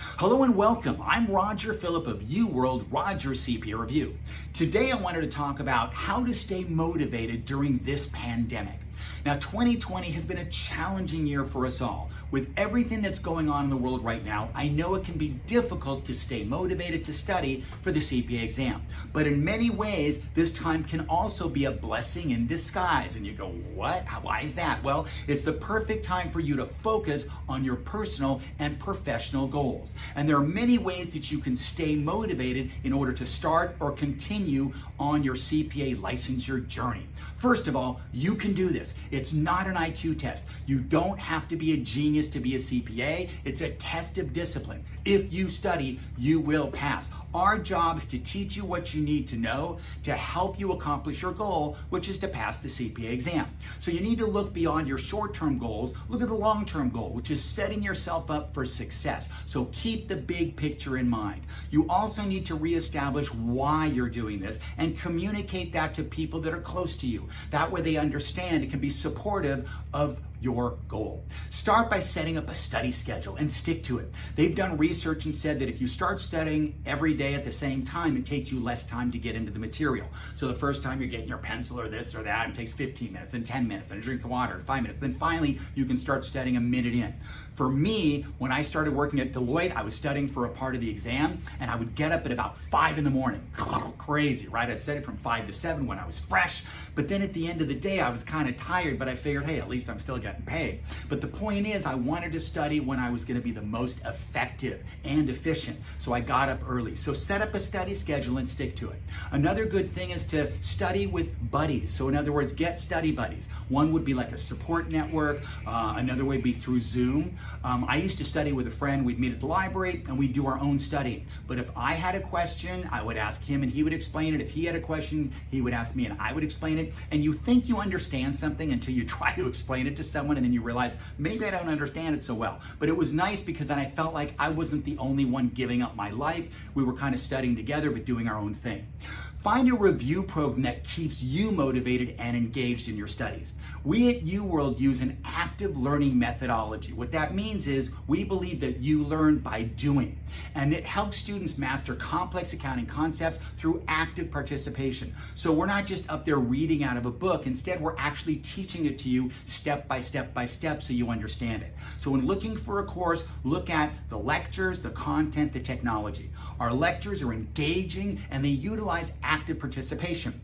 Hello and welcome. I'm Philipp of UWorld, Roger's CPA Review. Today I wanted to talk about how to stay motivated during this pandemic. Now, 2020 has been a challenging year for us all. With everything that's going on in the world right now, I know it can be difficult to stay motivated to study for the CPA exam. But in many ways, this time can also be a blessing in disguise. And you go, what? Why is that? Well, it's the perfect time for you to focus on your personal and professional goals. And there are many ways that you can stay motivated in order to start or continue on your CPA licensure journey. First of all, you can do this. It's not an IQ test. You don't have to be a genius to be a CPA. It's a test of discipline. If you study, you will pass. Our job is to teach you what you need to know to help you accomplish your goal, which is to pass the CPA exam. So you need to look beyond your short-term goals, look at the long-term goal, which is setting yourself up for success. So keep the big picture in mind. You also need to reestablish why you're doing this and communicate that to people that are close to you. That way they understand it can be supportive of your goal. Start by setting up a study schedule and stick to it. They've done research and said that if you start studying every day at the same time, it takes you less time to get into the material. So the first time you're getting your pencil or this or that, it takes 15 minutes, then 10 minutes, then a drink of water, 5 minutes. Then finally, you can start studying a minute in. For me, when I started working at Deloitte, I was studying for a part of the exam, and I would get up at about 5 in the morning. Crazy, right? I'd study from 5 to 7 when I was fresh, but then at the end of the day, I was kind of tired, but I figured, hey, at least I'm still getting paid. But the point is, I wanted to study when I was going to be the most effective and efficient, so I got up early. So set up a study schedule and stick to it. Another good thing is to study with buddies. So in other words, get study buddies. One would be like a support network. Another way would be through Zoom. I used to study with a friend. We'd meet at the library and we'd do our own studying. But if I had a question, I would ask him and he would explain it. If he had a question, he would ask me and I would explain it. And you think you understand something until you try to explain it to someone and then you realize, maybe I don't understand it so well. But it was nice because then I felt like I wasn't the only one giving up my life. We were kind of studying together but doing our own thing. Find a review program that keeps you motivated and engaged in your studies. We at UWorld use an active learning methodology. What that means is we believe that you learn by doing, and it helps students master complex accounting concepts through active participation. So we're not just up there reading out of a book. Instead, we're actually teaching it to you step by step so you understand it. So when looking for a course, look at the lectures, the content, the technology. Our lectures are engaging and they utilize active participation.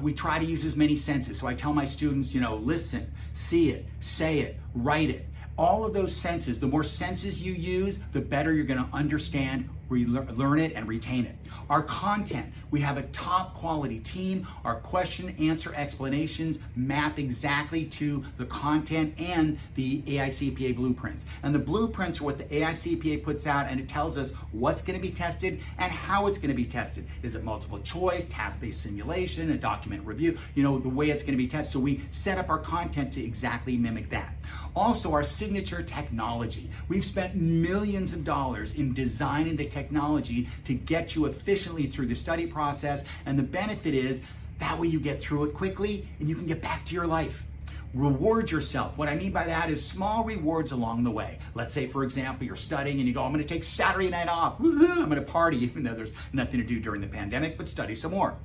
We try to use as many senses. So I tell my students, listen, see it, say it, write it. All of those senses, the more senses you use, the better you're going to understand, learn it, and retain it. Our content, we have a top quality team. Our question answer explanations map exactly to the content and the AICPA blueprints. And the blueprints are what the AICPA puts out, and it tells us what's going to be tested and how it's going to be tested. Is it multiple choice, task-based simulation, a document review, the way it's going to be tested. So we set up our content to exactly mimic that. Also, our signature technology. We've spent millions of dollars in designing the technology to get you efficiently through the study process, and the benefit is that way you get through it quickly and you can get back to your life. Reward yourself. What I mean by that is small rewards along the way. Let's say, for example, you're studying and you go, I'm going to take Saturday night off. Woo-hoo, I'm going to party, even though there's nothing to do during the pandemic, but study some more.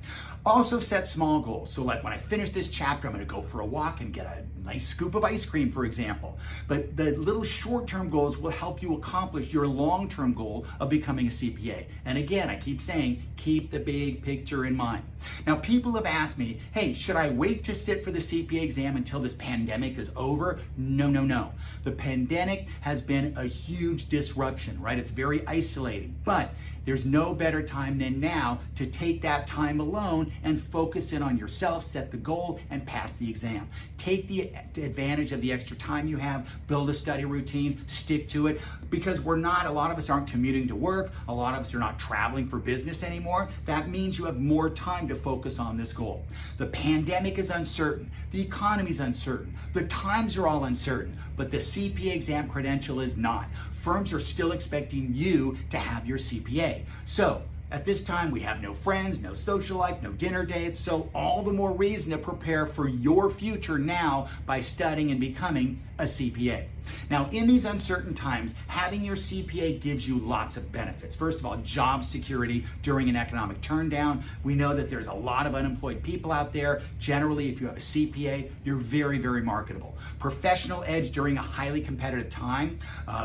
Also set small goals. So like when I finish this chapter, I'm going to go for a walk and get a nice scoop of ice cream, for example. But the little short-term goals will help you accomplish your long-term goal of becoming a CPA. And again, I keep saying, keep the big picture in mind. Now, people have asked me, hey, should I wait to sit for the CPA exam until this pandemic is over? No. The pandemic has been a huge disruption, right? It's very isolating, but there's no better time than now to take that time alone and focus in on yourself, set the goal, and pass the exam. Take the advantage of the extra time you have, build a study routine, stick to it, because a lot of us aren't commuting to work, a lot of us are not traveling for business anymore. That means you have more time to focus on this goal. The pandemic is uncertain, the economy is uncertain, the times are all uncertain, but the CPA exam credential is not. Firms are still expecting you to have your CPA. So at this time, we have no friends, no social life, no dinner dates, so all the more reason to prepare for your future now by studying and becoming a CPA. Now, in these uncertain times, having your CPA gives you lots of benefits. First of all, job security during an economic turndown. We know that there's a lot of unemployed people out there. Generally, if you have a CPA, you're very, very marketable. Professional edge during a highly competitive time,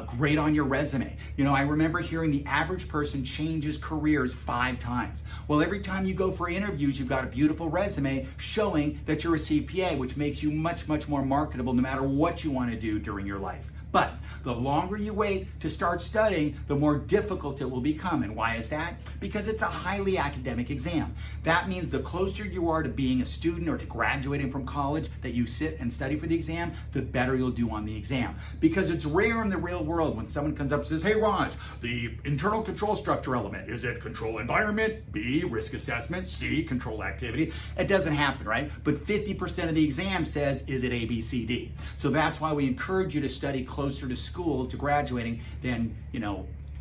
great on your resume. You know, I remember hearing the average person changes careers 5 times. Well, every time you go for interviews, you've got a beautiful resume showing that you're a CPA, which makes you much, much more marketable no matter what you want to do during your life. But the longer you wait to start studying, the more difficult it will become. And why is that? Because it's a highly academic exam. That means the closer you are to being a student or to graduating from college that you sit and study for the exam, the better you'll do on the exam. Because it's rare in the real world when someone comes up and says, hey Raj, the internal control structure element, is it control environment, B, risk assessment, C, control activity? It doesn't happen, right? But 50% of the exam says, is it A, B, C, D? So that's why we encourage you to study closer to school, to graduating, than,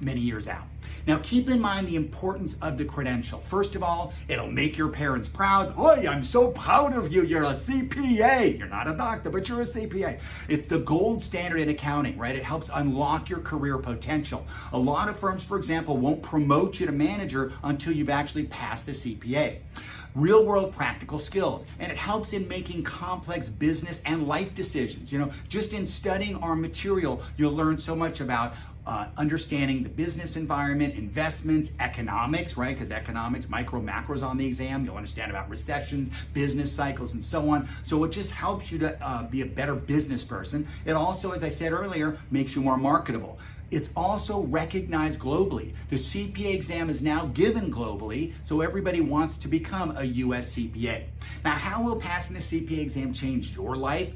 many years out. Now, keep in mind the importance of the credential. First of all, it'll make your parents proud. Boy, I'm so proud of you. You're a CPA. You're not a doctor, but you're a CPA. It's the gold standard in accounting, right? It helps unlock your career potential. A lot of firms, for example, won't promote you to manager until you've actually passed the CPA. Real world practical skills, and it helps in making complex business and life decisions. Just in studying our material, you'll learn so much about understanding the business environment, investments, economics, right? Because economics, micro, macros on the exam. You'll understand about recessions, business cycles, and so on. So it just helps you to be a better business person. It also, as I said earlier, makes you more marketable. It's also recognized globally. The CPA exam is now given globally, so everybody wants to become a US CPA. Now, how will passing the CPA exam change your life?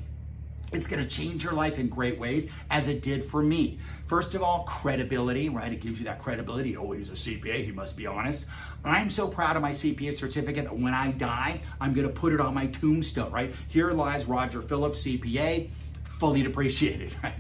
It's going to change your life in great ways, as it did for me. First of all, credibility, right? It gives you that credibility. Oh, he's a CPA, he must be honest. I'm so proud of my CPA certificate that when I die, I'm going to put it on my tombstone, right? Here lies Roger Philipp, CPA, fully depreciated, right?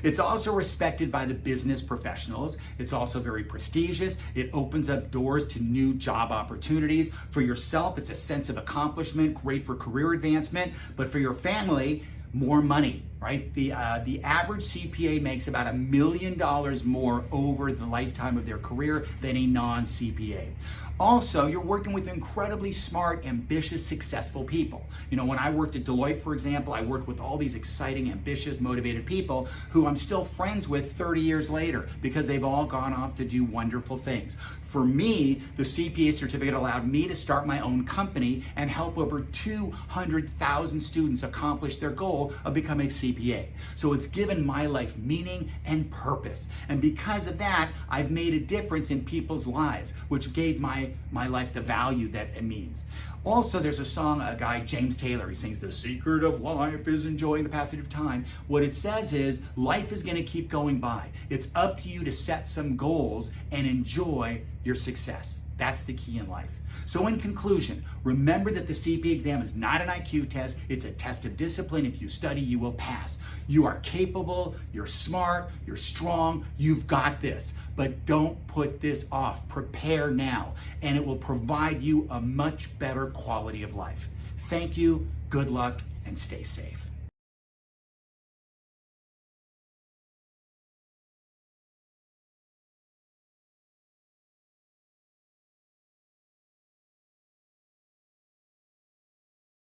It's also respected by the business professionals. It's also very prestigious. It opens up doors to new job opportunities. For yourself, it's a sense of accomplishment, great for career advancement, but for your family, more money, right? The average CPA makes about $1 million more over the lifetime of their career than a non-CPA. Also, you're working with incredibly smart, ambitious, successful people. When I worked at Deloitte, for example, I worked with all these exciting, ambitious, motivated people who I'm still friends with 30 years later because they've all gone off to do wonderful things. For me, the CPA certificate allowed me to start my own company and help over 200,000 students accomplish their goal of becoming a CPA. So it's given my life meaning and purpose. And because of that, I've made a difference in people's lives, which gave my life the value that it means. Also, there's a song, a guy, James Taylor, he sings, "The secret of life is enjoying the passage of time." What it says is, life is going to keep going by. It's up to you to set some goals and enjoy your success. That's the key in life. So in conclusion, remember that the CPA exam is not an IQ test. It's a test of discipline. If you study, you will pass. You are capable, you're smart, you're strong, you've got this. But don't put this off. Prepare now, and it will provide you a much better quality of life. Thank you, good luck, and stay safe.